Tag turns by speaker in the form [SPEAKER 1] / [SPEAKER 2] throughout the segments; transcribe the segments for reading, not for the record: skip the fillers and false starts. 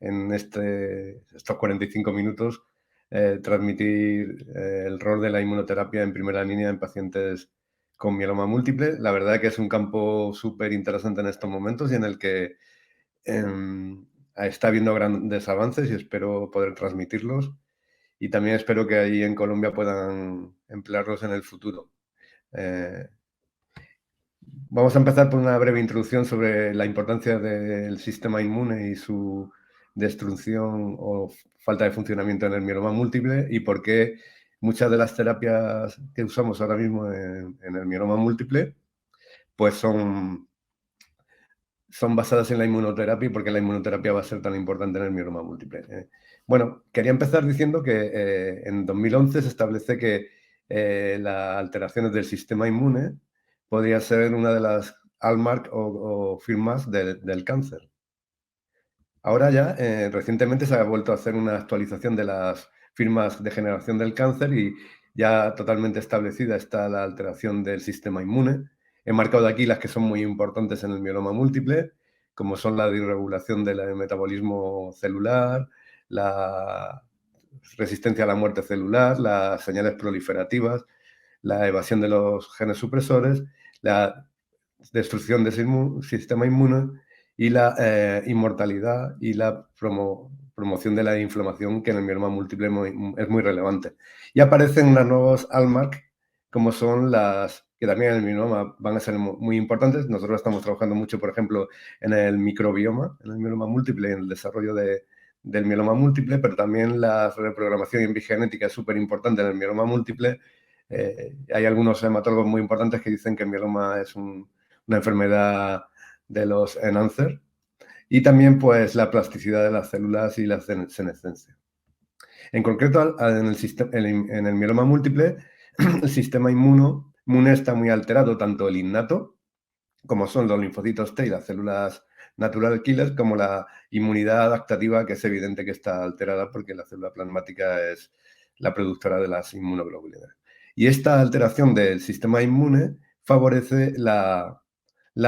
[SPEAKER 1] en estos 45 minutos transmitir el rol de la inmunoterapia en primera línea en pacientes con mieloma múltiple. La verdad que es un campo súper interesante en estos momentos y en el que está habiendo grandes avances y espero poder transmitirlos. Y también espero que ahí en Colombia puedan emplearlos en el futuro. Vamos a empezar por una breve introducción sobre la importancia del sistema inmune y su destrucción o falta de funcionamiento en el mieloma múltiple y por qué muchas de las terapias que usamos ahora mismo en el mieloma múltiple pues son basadas en la inmunoterapia y por qué la inmunoterapia va a ser tan importante en el mieloma múltiple. Bueno, quería empezar diciendo que en 2011 se establece que las alteraciones del sistema inmune podría ser una de las hallmark o firmas del cáncer. Ahora ya, recientemente se ha vuelto a hacer una actualización de las firmas de generación del cáncer y ya totalmente establecida está la alteración del sistema inmune. He marcado aquí las que son muy importantes en el mieloma múltiple, como son la disregulación del metabolismo celular, la resistencia a la muerte celular, las señales proliferativas, la evasión de los genes supresores, la destrucción de ese sistema inmune y la inmortalidad y la promoción de la inflamación, que en el mieloma múltiple es muy relevante. Y aparecen unas nuevas hallmark, como son las que también en el mieloma van a ser muy importantes. Nosotros estamos trabajando mucho, por ejemplo, en el microbioma, en el mieloma múltiple, en el desarrollo del mieloma múltiple, pero también la reprogramación epigenética es súper importante en el mieloma múltiple. Hay algunos hematólogos muy importantes que dicen que el mieloma es una enfermedad de los enhancer, y también pues la plasticidad de las células y la senescencia. En concreto, en el mieloma múltiple, el sistema inmune está muy alterado, tanto el innato, como son los linfocitos T y las células natural killers, como la inmunidad adaptativa, que es evidente que está alterada porque la célula plasmática es la productora de las inmunoglobulinas. Y esta alteración del sistema inmune favorece la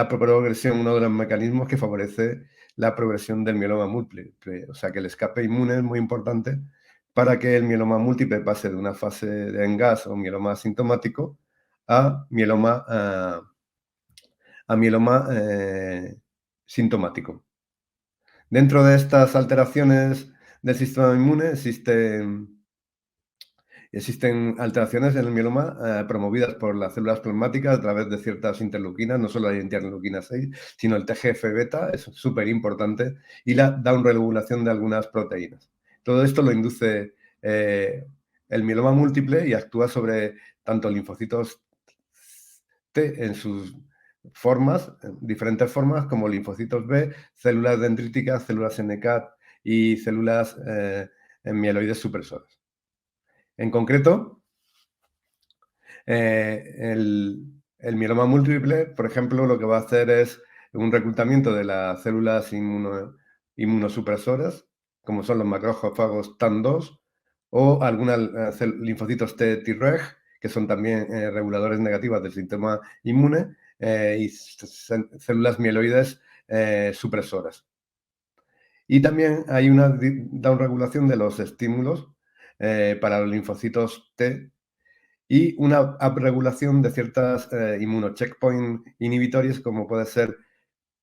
[SPEAKER 1] progresión, uno de los mecanismos que favorece la progresión del mieloma múltiple. O sea que el escape inmune es muy importante para que el mieloma múltiple pase de una fase de engas o mieloma asintomático a mieloma sintomático. Dentro de estas alteraciones del sistema inmune existen alteraciones en el mieloma promovidas por las células plasmáticas a través de ciertas interleuquinas, no solo la interleuquina 6, sino el TGF-beta, es súper importante, y la downregulación de algunas proteínas. Todo esto lo induce el mieloma múltiple y actúa sobre tanto linfocitos T en sus diferentes formas, como linfocitos B, células dendríticas, células NK y células mieloides supresoras. En concreto, el mieloma múltiple, por ejemplo, lo que va a hacer es un reclutamiento de las células inmunosupresoras, como son los macrófagos TAN2 o algunos linfocitos T-Treg, que son también reguladores negativas del sistema inmune, y células mieloides supresoras. Y también hay una downregulación de los estímulos para los linfocitos T y una upregulación de ciertas inmunocheckpoint inhibitores, como puede ser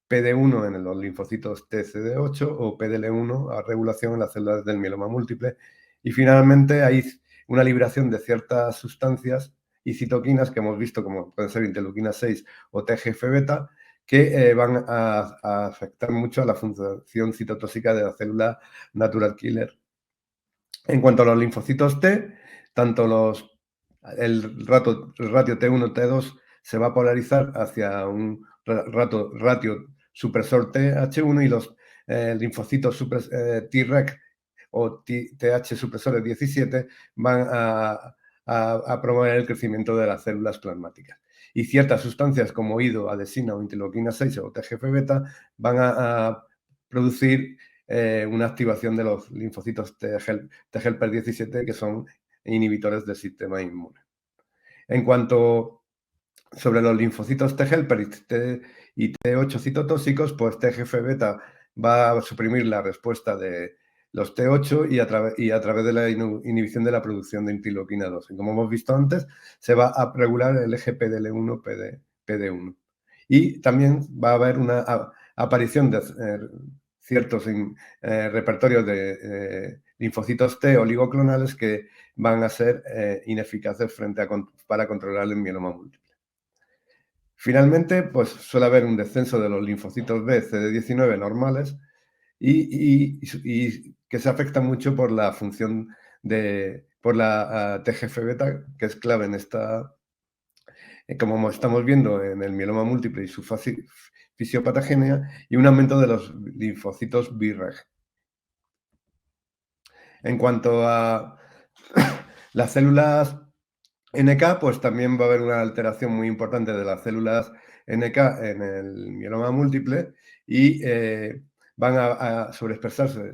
[SPEAKER 1] PD1 en los linfocitos TCD8 o PDL1 a regulación en las células del mieloma múltiple. Y finalmente hay una liberación de ciertas sustancias y citoquinas que hemos visto, como pueden ser interleuquina 6 o TGF-beta, que van a afectar mucho a la función citotóxica de la célula natural killer. En cuanto a los linfocitos T, tanto el ratio T1, T2 se va a polarizar hacia un ratio supresor TH1 y los linfocitos Treg o TH supresores 17 van a promover el crecimiento de las células plasmáticas. Y ciertas sustancias como IDO, adesina o interleuquina 6 o TGF-beta van a producir una activación de los linfocitos T-helper 17, que son inhibidores del sistema inmune. En cuanto sobre los linfocitos T-helper y T8 citotóxicos, pues TGF-beta va a suprimir la respuesta de los T8 y a través de la inhibición de la producción de interleuquina 2. Y como hemos visto antes, se va a regular el eje PDL1, PD1. Y también va a haber una aparición de ciertos repertorios de linfocitos T oligoclonales que van a ser ineficaces para controlar el mieloma múltiple. Finalmente, pues suele haber un descenso de los linfocitos B, CD19 normales y que se afecta mucho por la función por la TGF-beta, que es clave en esta, como estamos viendo en el mieloma múltiple y su fisiopatogenia, y un aumento de los linfocitos B-reg. En cuanto a las células NK, pues también va a haber una alteración muy importante de las células NK en el mieloma múltiple y van a sobreexpresarse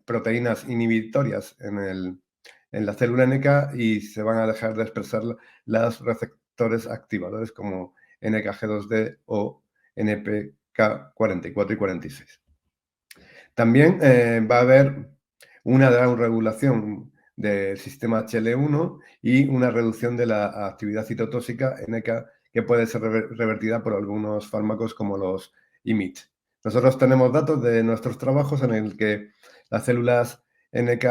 [SPEAKER 1] proteínas inhibitorias en la célula NK y se van a dejar de expresar los receptores activadores como NKG2D o NPK44 y 46. También va a haber una downregulación del sistema HL1 y una reducción de la actividad citotóxica NK que puede ser revertida por algunos fármacos como los IMiD. Nosotros tenemos datos de nuestros trabajos en el que las células NK,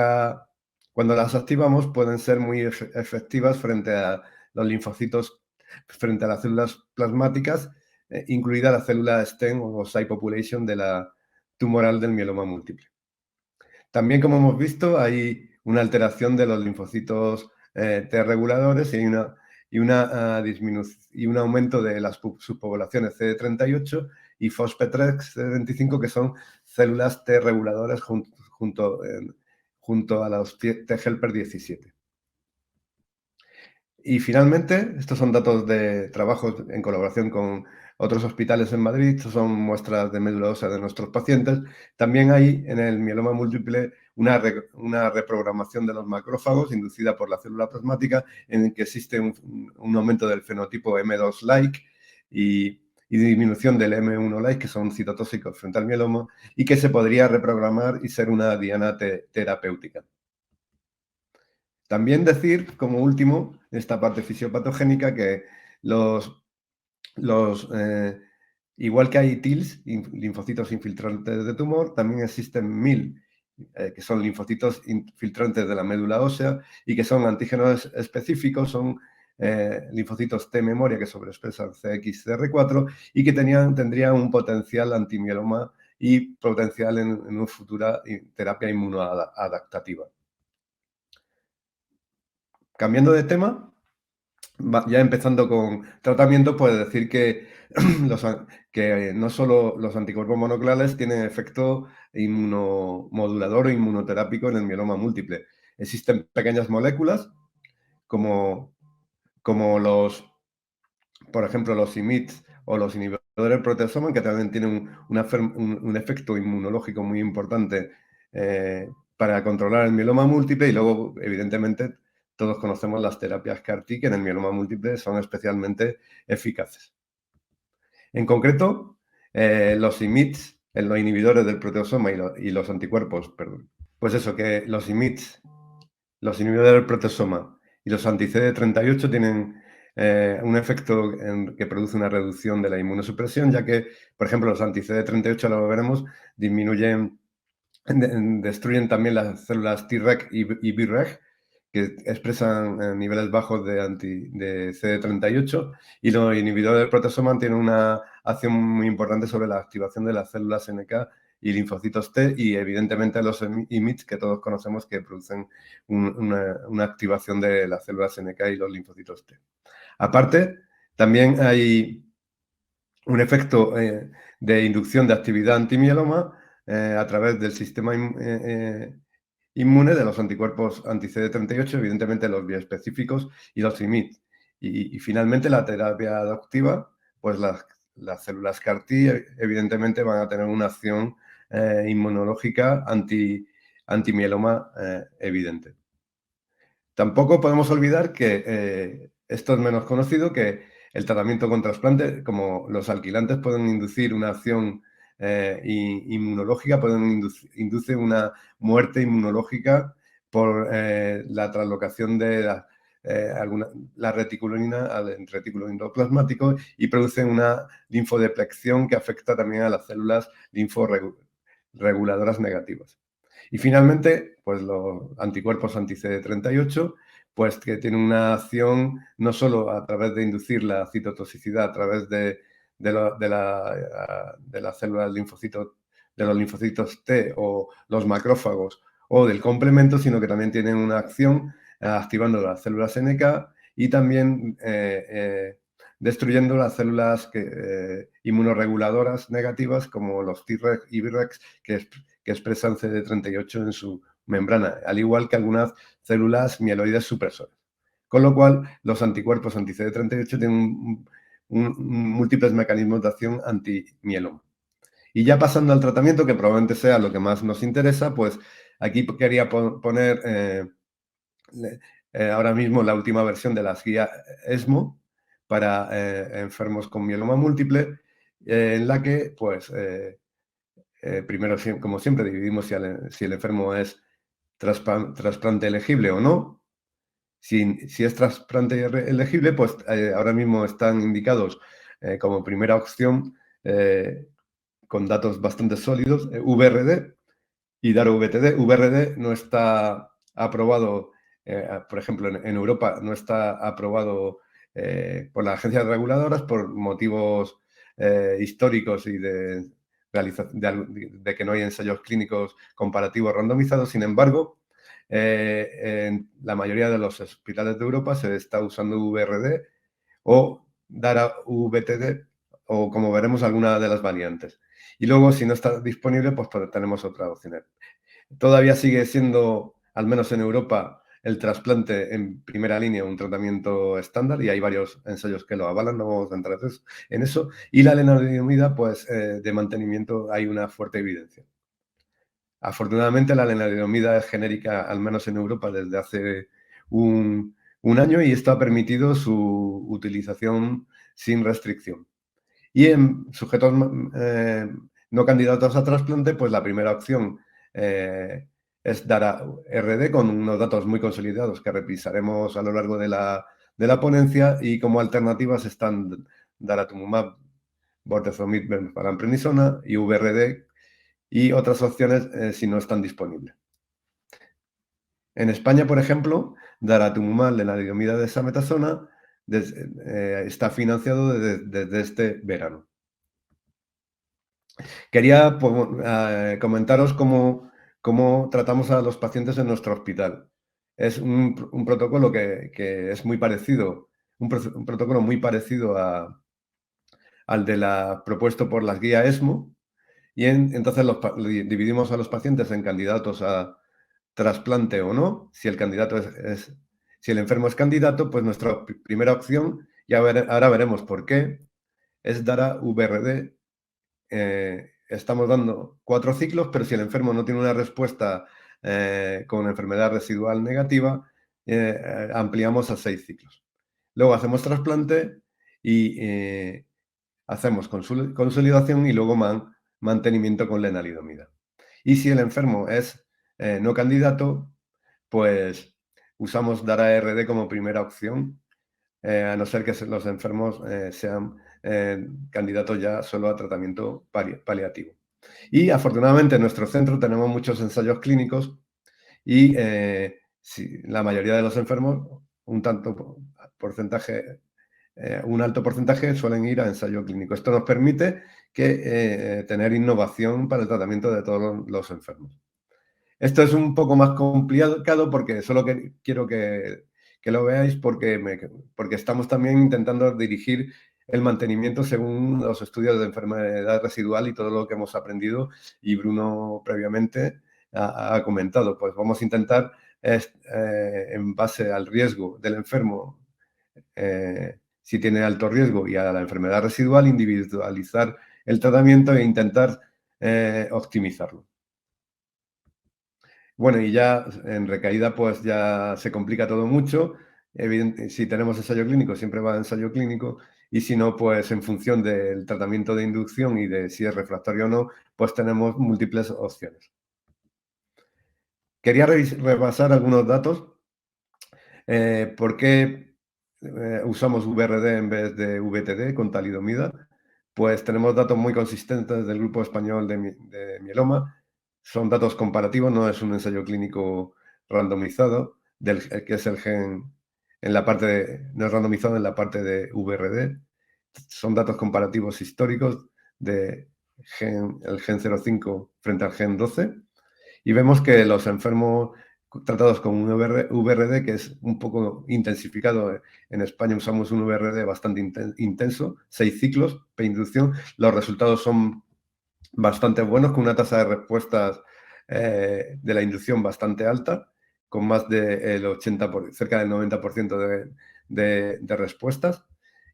[SPEAKER 1] cuando las activamos, pueden ser muy efectivas frente a los linfocitos, frente a las células plasmáticas, incluida la célula STEM o site population de la tumoral del mieloma múltiple. También, como hemos visto, hay una alteración de los linfocitos T reguladores y un aumento de las subpoblaciones CD38 y FOSP3 CD25, que son células T reguladoras junto a los T helper 17. Y finalmente, estos son datos de trabajos en colaboración con otros hospitales en Madrid, estos son muestras de médula ósea de nuestros pacientes. También hay en el mieloma múltiple una reprogramación de los macrófagos inducida por la célula plasmática en el que existe un aumento del fenotipo M2-like y disminución del M1-like, que son citotóxicos frente al mieloma, y que se podría reprogramar y ser una diana terapéutica. También decir, como último, esta parte fisiopatogénica, que igual que hay TILs, linfocitos infiltrantes de tumor, también existen MIL, que son linfocitos infiltrantes de la médula ósea y que son antígenos específicos, son linfocitos T memoria que sobreexpresan CXCR4 y que tendrían un potencial antimieloma y potencial en una futura terapia inmunoadaptativa. Cambiando de tema, ya empezando con tratamiento, puede decir que, no solo los anticuerpos monoclonales tienen efecto inmunomodulador o inmunoterápico en el mieloma múltiple. Existen pequeñas moléculas como por ejemplo, los IMiDs o los inhibidores del proteasoma, que también tienen un efecto inmunológico muy importante para controlar el mieloma múltiple. Y luego, evidentemente, todos conocemos las terapias CAR-T, que en el mieloma múltiple son especialmente eficaces. En concreto, los IMiDs, los inhibidores del proteasoma y los anticuerpos, perdón. Pues eso, que los IMiDs, los inhibidores del proteasoma y los anti-CD38 tienen un efecto que produce una reducción de la inmunosupresión, ya que, por ejemplo, los anti-CD38, lo veremos, destruyen también las células Treg y Breg, que expresan niveles bajos de CD38, y los inhibidores del proteasoma tienen una acción muy importante sobre la activación de las células NK y linfocitos T, y evidentemente los IMiDs, que todos conocemos, que producen una activación de las células NK y los linfocitos T. Aparte, también hay un efecto de inducción de actividad antimieloma a través del sistema inmune de los anticuerpos anti-CD38, evidentemente los biespecíficos y los IMiD. Y finalmente, la terapia adoptiva, pues las células CAR-T evidentemente van a tener una acción inmunológica antimieloma evidente. Tampoco podemos olvidar que esto es menos conocido, que el tratamiento con trasplante, como los alquilantes pueden inducir una acción inmunológica, induce una muerte inmunológica por la translocación de la reticulina al retículo endoplasmático y produce una linfodeplección que afecta también a las células linforreguladoras negativas. Y finalmente, pues los anticuerpos anti-CD38, pues que tienen una acción no solo a través de inducir la citotoxicidad a través de las células linfocitos, de los linfocitos T o los macrófagos o del complemento, sino que también tienen una acción activando las células NK y también destruyendo las células inmunoreguladoras negativas como los Treg y Brex que expresan CD38 en su membrana, al igual que algunas células mieloides supresoras. Con lo cual, los anticuerpos anti-CD38 tienen múltiples mecanismos de acción antimieloma. Y ya pasando al tratamiento, que probablemente sea lo que más nos interesa, pues aquí quería poner ahora mismo la última versión de las guías ESMO para enfermos con mieloma múltiple, en la que, pues, primero, como siempre, dividimos si el enfermo es trasplante elegible o no. Si es trasplante elegible, pues ahora mismo están indicados como primera opción con datos bastante sólidos, VRD y DARO-VTD. VRD no está aprobado, por ejemplo, en Europa no está aprobado por las agencias reguladoras por motivos históricos y de que no hay ensayos clínicos comparativos randomizados. Sin embargo, en la mayoría de los hospitales de Europa se está usando VRD o DARA-VTD o, como veremos, alguna de las variantes. Y luego, si no está disponible, pues tenemos otras opciones. Todavía sigue siendo, al menos en Europa, el trasplante en primera línea un tratamiento estándar y hay varios ensayos que lo avalan, no vamos a entrar en eso. Y la lenalidomida, pues de mantenimiento hay una fuerte evidencia. Afortunadamente la lenalidomida es genérica, al menos en Europa, desde hace un año y esto ha permitido su utilización sin restricción. Y en sujetos no candidatos a trasplante, pues la primera opción es DARA-RD con unos datos muy consolidados que revisaremos a lo largo de la ponencia y como alternativas están daratumumab, bortezomib, bemparemprednisona y VRD y otras opciones si no están disponibles. En España, por ejemplo, daratumumab, lenalidomida de desametasona, está financiado desde este verano. Quería comentaros cómo tratamos a los pacientes en nuestro hospital. Es un protocolo que es muy parecido, un protocolo muy parecido al propuesto por las guías ESMO, y entonces dividimos a los pacientes en candidatos a trasplante o no. Si si el enfermo es candidato, pues nuestra primera opción, y ahora veremos por qué, es DARA-VRD. Estamos dando 4 ciclos, pero si el enfermo no tiene una respuesta con enfermedad residual negativa, ampliamos a 6 ciclos. Luego hacemos trasplante y hacemos consolidación y luego mantenimiento con lenalidomida. Y si el enfermo es no candidato, pues usamos DARA-RD como primera opción, a no ser que los enfermos sean candidatos ya solo a tratamiento paliativo. Y afortunadamente en nuestro centro tenemos muchos ensayos clínicos y la mayoría de los enfermos, un alto porcentaje suelen ir a ensayo clínico. Esto nos permite tener innovación para el tratamiento de todos los enfermos. Esto es un poco más complicado porque solo quiero que lo veáis porque estamos también intentando dirigir el mantenimiento según los estudios de enfermedad residual y todo lo que hemos aprendido y Bruno previamente ha comentado. Pues vamos a intentar, en base al riesgo del enfermo, si tiene alto riesgo y a la enfermedad residual, individualizar el tratamiento e intentar optimizarlo. Bueno, y ya en recaída pues ya se complica todo mucho. si tenemos ensayo clínico, siempre va a ensayo clínico, y si no, pues en función del tratamiento de inducción y de si es refractario o no, pues tenemos múltiples opciones. Quería repasar algunos datos. ¿Por qué usamos VRD en vez de VTD con talidomida? Pues tenemos datos muy consistentes del Grupo Español de Mieloma. Son datos comparativos, no es un ensayo clínico randomizado, que es el gen en la parte no es randomizado en la parte de VRD. Son datos comparativos históricos de el gen 05 frente al gen 12. Y vemos que los enfermos tratados con un VRD, que es un poco intensificado, en España usamos un VRD bastante intenso, 6 ciclos pre-inducción, los resultados son bastante buenos, con una tasa de respuestas de la inducción bastante alta, con más del 80, cerca del 90% de respuestas.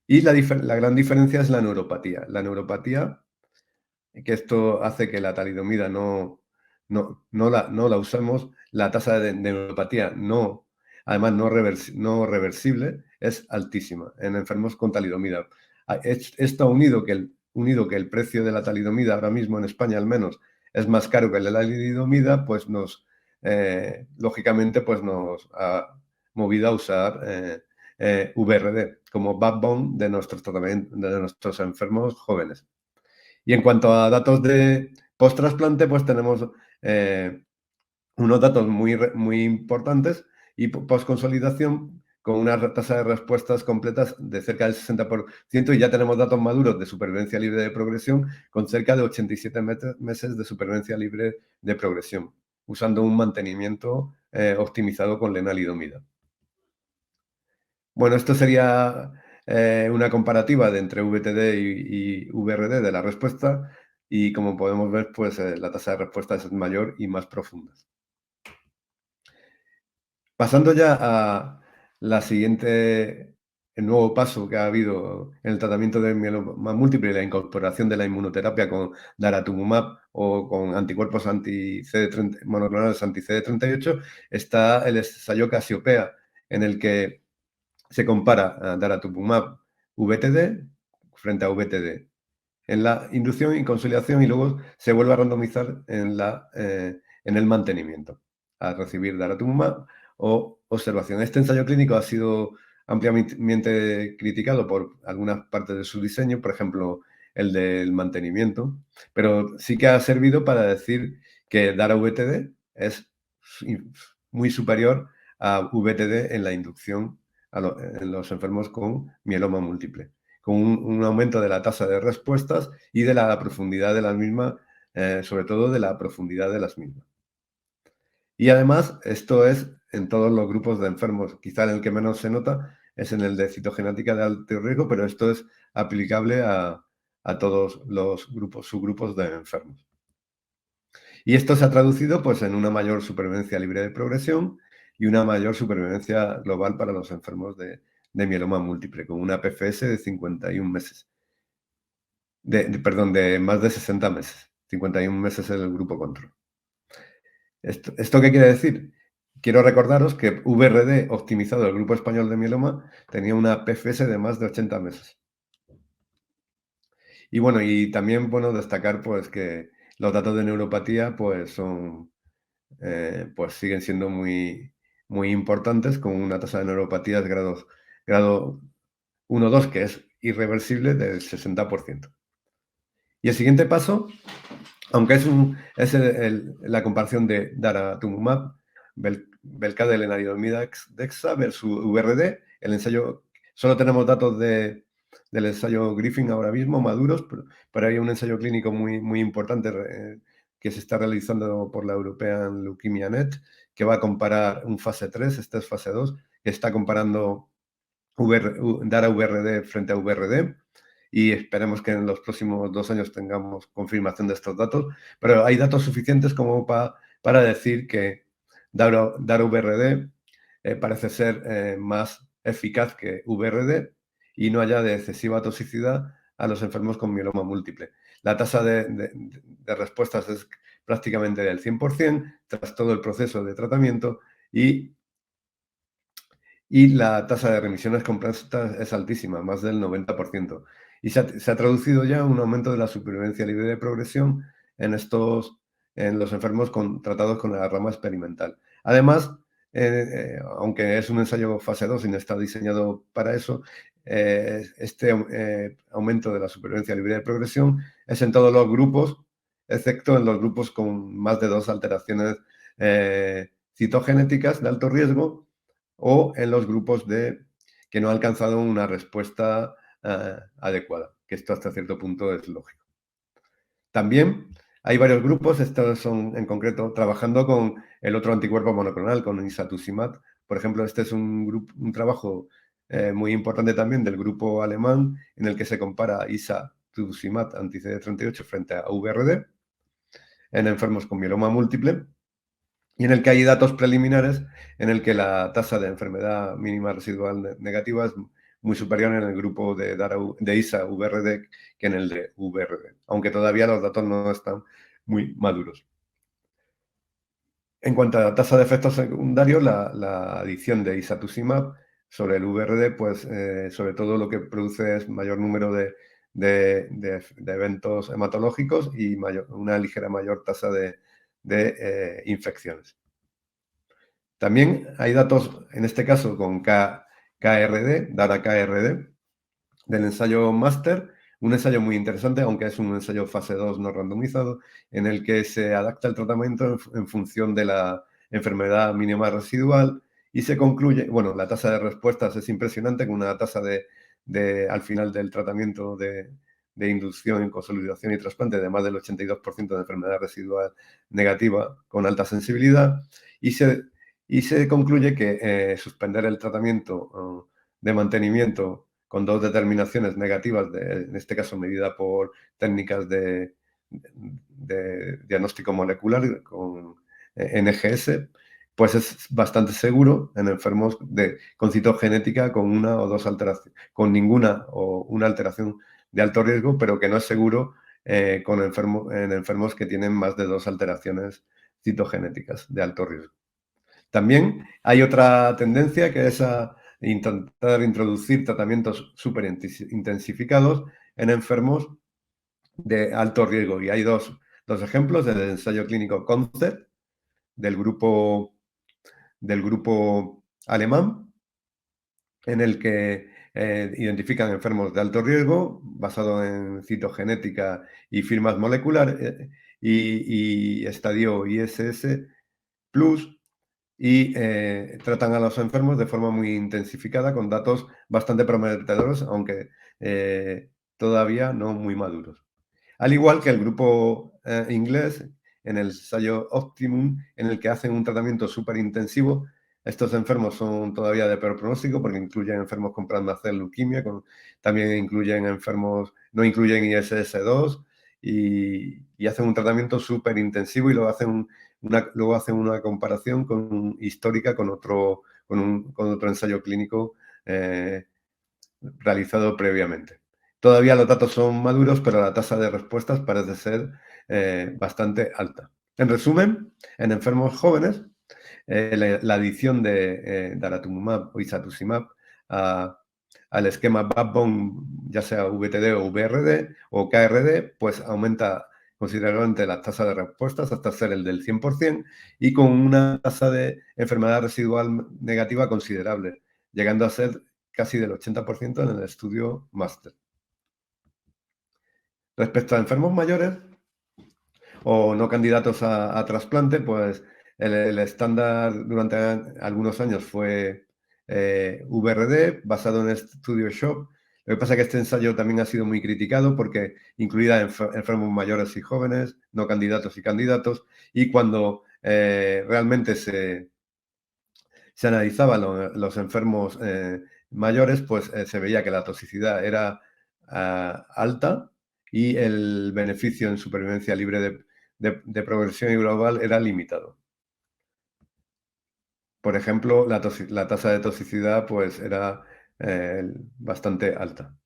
[SPEAKER 1] Y la gran diferencia es la neuropatía. La neuropatía, que esto hace que la talidomida no la usemos, la tasa de neuropatía además no reversible, es altísima en enfermos con talidomida. Esto unido que el precio de la talidomida ahora mismo en España al menos es más caro que el de la talidomida, pues lógicamente pues nos ha movido a usar VRD como backbone de nuestros tratamientos, de nuestros enfermos jóvenes. Y en cuanto a datos de post-trasplante, pues tenemos unos datos muy importantes y post-consolidación con una tasa de respuestas completas de cerca del 60%, y ya tenemos datos maduros de supervivencia libre de progresión con cerca de 87 meses de supervivencia libre de progresión, usando un mantenimiento optimizado con lenalidomida. Bueno, esto sería una comparativa de entre VTD y VRD de la respuesta, y como podemos ver, pues la tasa de respuesta es mayor y más profunda. Pasando ya a el nuevo paso que ha habido en el tratamiento del mieloma múltiple y la incorporación de la inmunoterapia con daratumumab o con anticuerpos monoclonales anti-CD38, está el ensayo Casiopea, en el que se compara a daratumumab VTD frente a VTD en la inducción y consolidación, y luego se vuelve a randomizar en el mantenimiento, a recibir daratumumab o observación. Este ensayo clínico ha sido ampliamente criticado por algunas partes de su diseño, por ejemplo, el del mantenimiento, pero sí que ha servido para decir que dara-VTD es muy superior a VTD en la inducción en los enfermos con mieloma múltiple, con un aumento de la tasa de respuestas y de la profundidad de las mismas, sobre todo de la profundidad de las mismas. Y además, esto es en todos los grupos de enfermos. Quizá en el que menos se nota es en el de citogenética de alto riesgo, pero esto es aplicable a todos los subgrupos de enfermos. Y esto se ha traducido pues, en una mayor supervivencia libre de progresión y una mayor supervivencia global para los enfermos de mieloma múltiple, con una PFS de 51 meses. De más de 60 meses. 51 meses en el grupo control. ¿Esto qué quiere decir? Quiero recordaros que VRD optimizado del Grupo Español de Mieloma tenía una PFS de más de 80 meses. Y bueno, y también destacar pues que los datos de neuropatía pues pues siguen siendo muy importantes, con una tasa de neuropatías grado 1-2, que es irreversible, del 60%. Y el siguiente paso, aunque es la comparación de daratumumab, Velcade, lenalidomida dexa versus VRD, el ensayo, solo tenemos datos del ensayo Griffin ahora mismo, maduros, pero hay un ensayo clínico muy importante que se está realizando por la European Leukemia Net, que va a comparar un fase 3, este es fase 2, que está comparando dara-VRD frente a VRD, y esperemos que en los próximos 2 años tengamos confirmación de estos datos, pero hay datos suficientes como para decir que dara-VRD parece ser más eficaz que VRD y no haya de excesiva toxicidad a los enfermos con mieloma múltiple. La tasa de respuestas es prácticamente del 100% tras todo el proceso de tratamiento, y y la tasa de remisiones completas es altísima, más del 90%. Y se ha traducido ya un aumento de la supervivencia libre de progresión en los enfermos tratados con la rama experimental. Además, aunque es un ensayo fase 2 y no está diseñado para eso, este aumento de la supervivencia libre de progresión es en todos los grupos, excepto en los grupos con más de 2 alteraciones citogenéticas de alto riesgo, o en los grupos que no han alcanzado una respuesta adecuada, que esto hasta cierto punto es lógico. También hay varios grupos, estos son en concreto trabajando con el otro anticuerpo monoclonal, con isatuximab. Por ejemplo, este es un trabajo muy importante también del grupo alemán, en el que se compara isatuximab anti-CD38 frente a VRD en enfermos con mieloma múltiple, y en el que hay datos preliminares en el que la tasa de enfermedad mínima residual negativa es muy superior en el grupo de ISA-VRD que en el de VRD, aunque todavía los datos no están muy maduros. En cuanto a la tasa de efectos secundarios, la adición de isatuximab sobre el VRD, pues sobre todo lo que produce es mayor número de eventos hematológicos y una ligera mayor tasa de infecciones. También hay datos, en este caso con KRD, DARA-KRD, del ensayo máster, un ensayo muy interesante, aunque es un ensayo fase 2 no randomizado, en el que se adapta el tratamiento en función de la enfermedad mínima residual y se concluye, bueno, la tasa de respuestas es impresionante, con una tasa al final del tratamiento de inducción en consolidación y trasplante de más del 82% de enfermedad residual negativa con alta sensibilidad, y se concluye que suspender el tratamiento de mantenimiento con 2 determinaciones negativas, en este caso medida por técnicas de diagnóstico molecular con NGS, pues es bastante seguro en enfermos con citogenética con una o dos alteraciones, con ninguna o una alteración de alto riesgo, pero que no es seguro en enfermos que tienen más de 2 alteraciones citogenéticas de alto riesgo. También hay otra tendencia, que es a intentar introducir tratamientos súper intensificados en enfermos de alto riesgo. Y hay dos ejemplos del ensayo clínico CONCEPT del grupo alemán, en el que identifican enfermos de alto riesgo basado en citogenética y firmas moleculares y estadio ISS plus, y tratan a los enfermos de forma muy intensificada con datos bastante prometedores, aunque todavía no muy maduros. Al igual que el grupo inglés, en el ensayo Optimum, en el que hacen un tratamiento súper intensivo. Estos enfermos son todavía de peor pronóstico porque incluyen enfermos con plasma cell leuquimia, también incluyen enfermos, no incluyen ISS2, y hacen un tratamiento súper intensivo, y luego hacen una comparación histórica con otro ensayo clínico realizado previamente. Todavía los datos son maduros, pero la tasa de respuestas parece ser bastante alta. En resumen, en enfermos jóvenes, la adición de daratumumab o isatuximab al esquema backbone, ya sea VTD o VRD o KRD, pues aumenta considerablemente la tasa de respuestas hasta ser el del 100%, y con una tasa de enfermedad residual negativa considerable, llegando a ser casi del 80% en el estudio máster. Respecto a enfermos mayores o no candidatos a trasplante, pues el estándar durante algunos años fue VRD, basado en el estudio SHOP. Lo que pasa es que este ensayo también ha sido muy criticado porque incluía enfermos mayores y jóvenes, no candidatos y candidatos, y cuando realmente se analizaban los enfermos mayores, pues se veía que la toxicidad era alta y el beneficio en supervivencia libre de progresión y global era limitado. Por ejemplo, la tasa de toxicidad pues era bastante alta.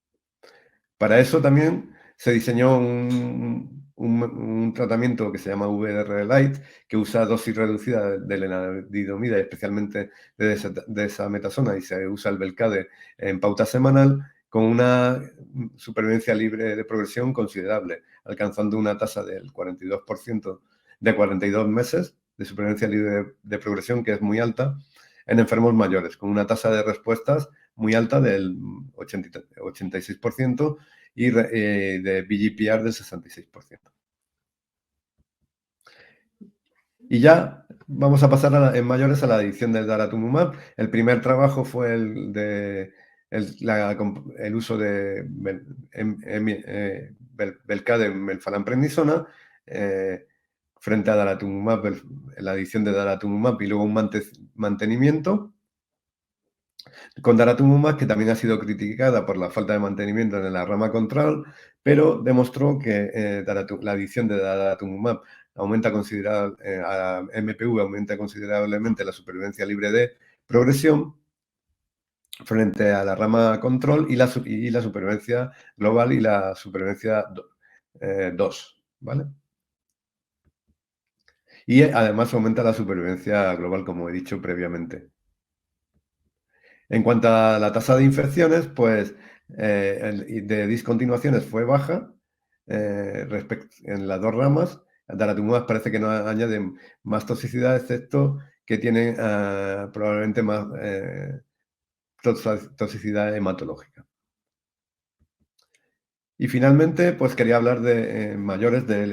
[SPEAKER 1] Para eso también se diseñó un tratamiento que se llama VR Lite, que usa dosis reducida de lenalidomida, especialmente de esa metasona, y se usa el Belcade en pauta semanal, con una supervivencia libre de progresión considerable, alcanzando una tasa del 42% de 42 meses de supervivencia libre de progresión, que es muy alta, en enfermos mayores, con una tasa de respuestas muy alta del 86% y de VGPR del 66%. Y ya vamos a pasar en mayores a la adición del daratumumab. El primer trabajo fue el uso de Belcade melphalan-prednisona frente a daratumumab, la adición de daratumumab y luego un mantenimiento con daratumumab, que también ha sido criticada por la falta de mantenimiento en la rama control, pero demostró que la adición de daratumumab aumenta a MPV aumenta considerablemente la supervivencia libre de progresión frente a la rama control y la supervivencia global y la supervivencia 2, ¿vale? Y además aumenta la supervivencia global, como he dicho previamente. En cuanto a la tasa de infecciones, pues de discontinuaciones fue baja en las dos ramas. Daratumumab parece que no añade más toxicidad, excepto que tiene probablemente más toxicidad hematológica. Y finalmente, pues quería hablar de mayores del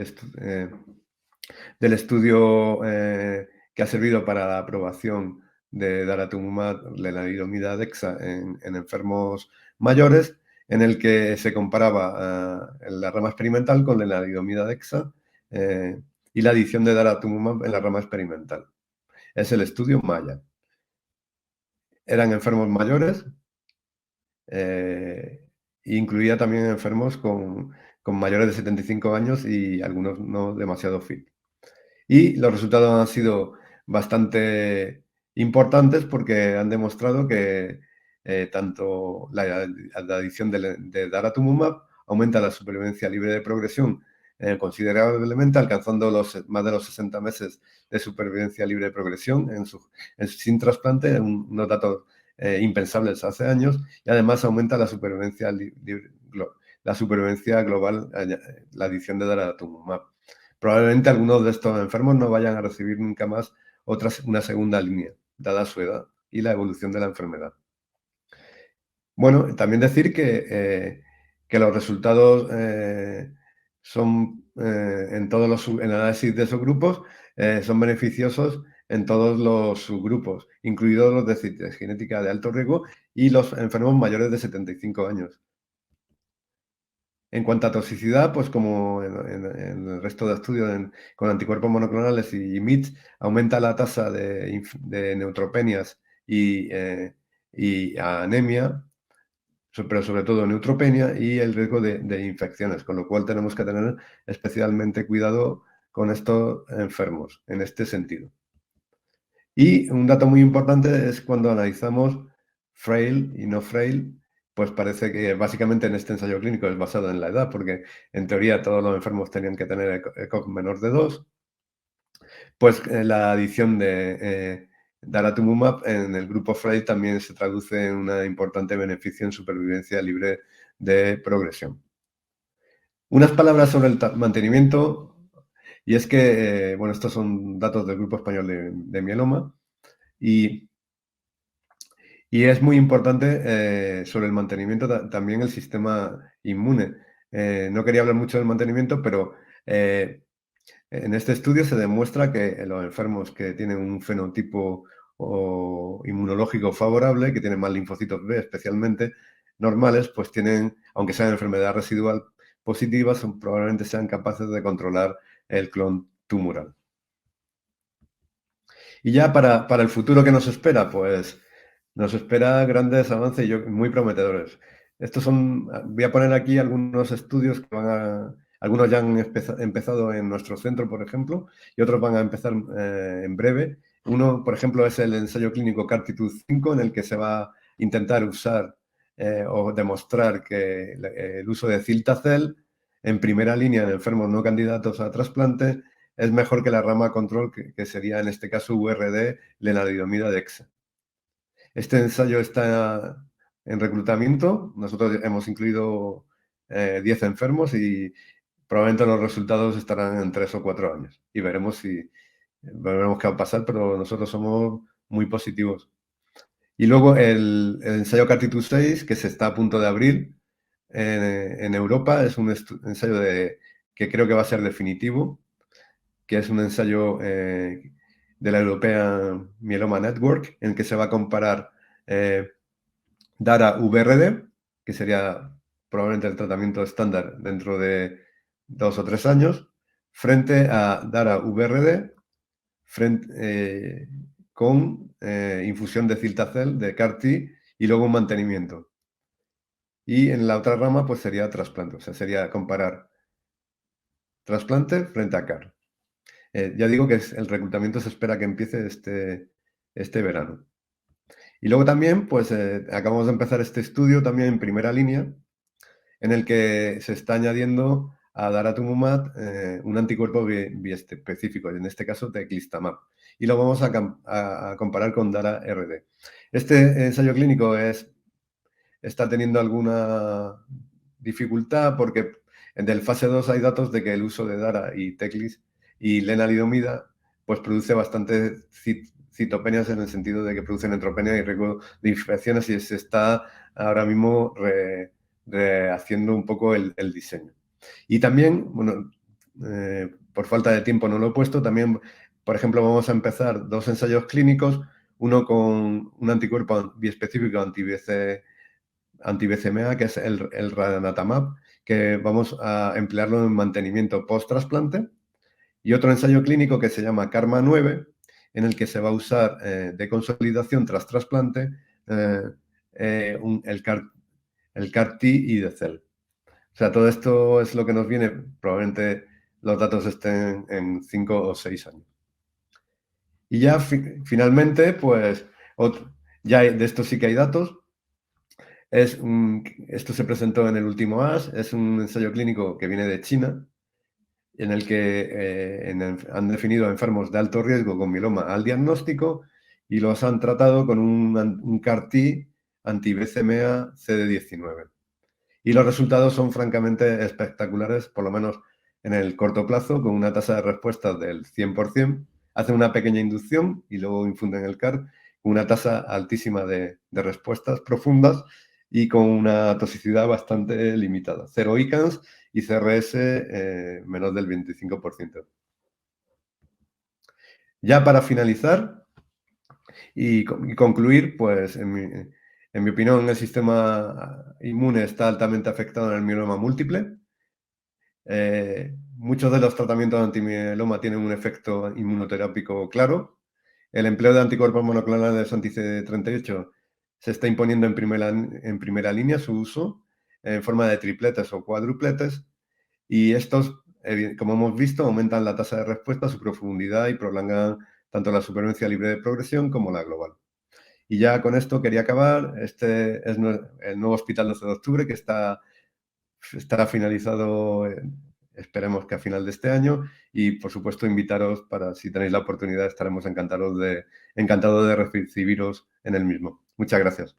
[SPEAKER 1] estudio que ha servido para la aprobación de daratumumab, lenalidomida dexa en enfermos mayores, en el que se comparaba en la rama experimental con lenalidomida dexa y la adición de daratumumab en la rama experimental. Es el estudio MAYA. Eran enfermos mayores, incluía también enfermos con mayores de 75 años y algunos no demasiado fit. Y los resultados han sido bastante importantes porque han demostrado que tanto la adición de daratumumab aumenta la supervivencia libre de progresión considerablemente, alcanzando más de los 60 meses de supervivencia libre de progresión sin trasplante, unos datos impensables hace años, y además aumenta la supervivencia global, la adición de daratumumab. Probablemente algunos de estos enfermos no vayan a recibir nunca más una segunda línea, dada su edad y la evolución de la enfermedad. Bueno, también decir que los resultados son en todos los análisis de esos grupos son beneficiosos en todos los subgrupos, incluidos los de genética de alto riesgo y los enfermos mayores de 75 años. En cuanto a toxicidad, pues como en el resto de estudios con anticuerpos monoclonales y MITs, aumenta la tasa de neutropenias y anemia, pero sobre todo neutropenia y el riesgo de infecciones, con lo cual tenemos que tener especialmente cuidado con estos enfermos en este sentido. Y un dato muy importante es cuando analizamos frail y no frail, pues parece que básicamente en este ensayo clínico es basado en la edad, porque en teoría todos los enfermos tenían que tener ECOG menor de 2, pues la adición de daratumumab en el grupo frail también se traduce en un importante beneficio en supervivencia libre de progresión. Unas palabras sobre el mantenimiento, y es que, bueno, estos son datos del Grupo Español de Mieloma, y es muy importante sobre el mantenimiento también el sistema inmune. No quería hablar mucho del mantenimiento, pero en este estudio se demuestra que los enfermos que tienen un fenotipo inmunológico favorable, que tienen más linfocitos B especialmente normales, pues tienen, aunque sean enfermedad residual positiva, probablemente sean capaces de controlar el clon tumoral. Y ya para el futuro que nos espera, pues nos espera grandes avances muy prometedores. Voy a poner aquí algunos estudios que algunos ya han empezado en nuestro centro, por ejemplo, y otros van a empezar en breve. Uno, por ejemplo, es el ensayo clínico CARTITUDE-5, en el que se va a intentar usar o demostrar que el uso de cilta-cel en primera línea en enfermos no candidatos a trasplante es mejor que la rama control, que sería en este caso URD, lenalidomida dexa. Este ensayo está en reclutamiento. Nosotros hemos incluido 10 enfermos y probablemente los resultados estarán en 3 o 4 años. Y veremos qué va a pasar, pero nosotros somos muy positivos. Y luego el ensayo CARTITUDE-6, que se está a punto de abrir en Europa, es un ensayo que creo que va a ser definitivo, que es un ensayo de la European Myeloma Network, en el que se va a comparar Dara-VRD, que sería probablemente el tratamiento estándar dentro de 2 o 3 años, frente a Dara-VRD con infusión de Cilta-Cel, de CAR-T, y luego un mantenimiento. Y en la otra rama, pues sería trasplante, o sea, sería comparar trasplante frente a CAR. Ya digo que el reclutamiento se espera que empiece este verano. Y luego también, pues acabamos de empezar este estudio también en primera línea, en el que se está añadiendo a daratumumab un anticuerpo biespecífico, en este caso teclistamab. Y lo vamos a comparar con Dara-RD. Este ensayo clínico está teniendo alguna dificultad porque del fase 2 hay datos de que el uso de Dara y Teclis y lenalidomida pues produce bastantes citopenias, en el sentido de que producen neutropenia y riesgo de infecciones, y se está ahora mismo rehaciendo un poco el diseño. Y también, bueno, por falta de tiempo no lo he puesto, también, por ejemplo, vamos a empezar 2 ensayos clínicos, uno con un anticuerpo biespecífico anti-BCMA, que es el Ranatamab, que vamos a emplearlo en mantenimiento post-trasplante, y otro ensayo clínico que se llama KARMA-9, en el que se va a usar de consolidación tras trasplante el CAR-T y de CEL. O sea, todo esto es lo que nos viene. Probablemente los datos estén en 5 o 6 años. Y ya finalmente, pues, ya de esto sí que hay datos. Esto se presentó en el último ASH, es un ensayo clínico que viene de China, en el que han definido enfermos de alto riesgo con mieloma al diagnóstico y los han tratado con un CAR-T anti-BCMA CD19. Y los resultados son francamente espectaculares, por lo menos en el corto plazo, con una tasa de respuesta del 100%. Hacen una pequeña inducción y luego infunden el CAR, con una tasa altísima de respuestas profundas y con una toxicidad bastante limitada. 0 ICANS y CRS menos del 25%. Ya para finalizar y concluir, pues en mi opinión, el sistema inmune está altamente afectado en el mieloma múltiple. Muchos de los tratamientos de antimieloma tienen un efecto inmunoterápico claro. El empleo de anticuerpos monoclonales anti-CD38 se está imponiendo en primera línea su uso en forma de tripletes o cuadrupletes, y estos, como hemos visto, aumentan la tasa de respuesta, su profundidad, y prolongan tanto la supervivencia libre de progresión como la global. Y ya con esto quería acabar. Este es el nuevo hospital 12 de octubre, que estará finalizado, esperemos que a final de este año, y por supuesto invitaros para, si tenéis la oportunidad, estaremos encantados de recibiros en el mismo. Muchas gracias.